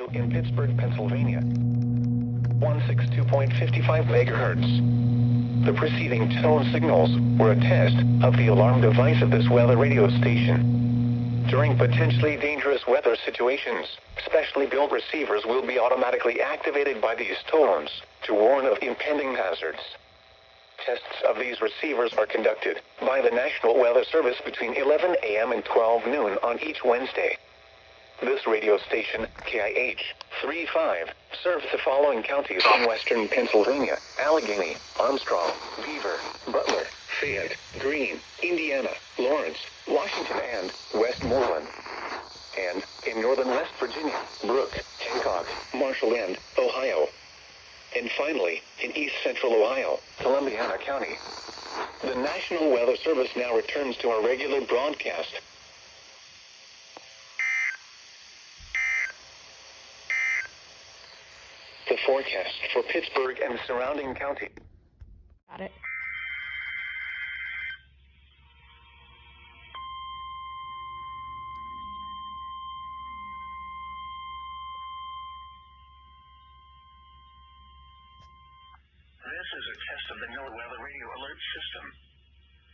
radio in Pittsburgh, Pennsylvania. 162.55 megahertz. The preceding tone signals were a test of the alarm device of this weather radio station. During potentially dangerous weather situations, specially built receivers will be automatically activated by these tones to warn of impending hazards. Tests of these receivers are conducted by the National Weather Service between 11 a.m. and 12 noon on each Wednesday. This radio station, KIH 35, serves the following counties in western Pennsylvania: Allegheny, Armstrong, Beaver, Butler, Fayette, Greene, Indiana, Lawrence, Washington, and Westmoreland. And in northern West Virginia, Brooke, Hancock, Marshall, and Ohio. And finally, in east central Ohio, Columbiana County. The National Weather Service now returns to our regular broadcast. The forecast for Pittsburgh and surrounding county. Got it. This is a test of the NOAA Weather Radio Alert System.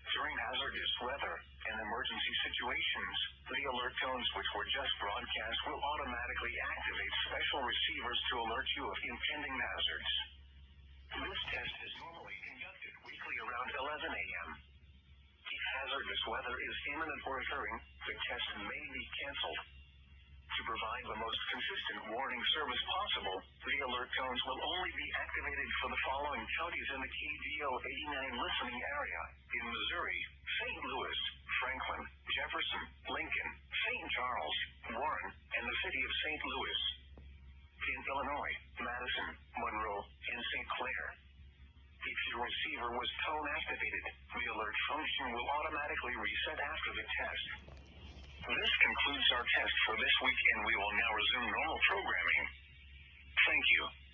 During hazardous weather and emergency situations, the alert tones which were just broadcast will automatically activate special receivers to alert you of impending hazards. This test is normally conducted weekly around 11 a.m. If hazardous weather is imminent or occurring, the test may be canceled. To provide the most consistent warning service possible, the alert tones will only be activated for the following counties in the KDO 89 listening area: in Missouri, St. Louis, Franklin, Jefferson, Lincoln, St. Charles, Warren, and the city of St. Louis. In Illinois, Madison, Monroe, and St. Clair. If your receiver was tone activated, the alert function will automatically reset after the test. This concludes our test for this week, and we will now resume normal programming. Thank you.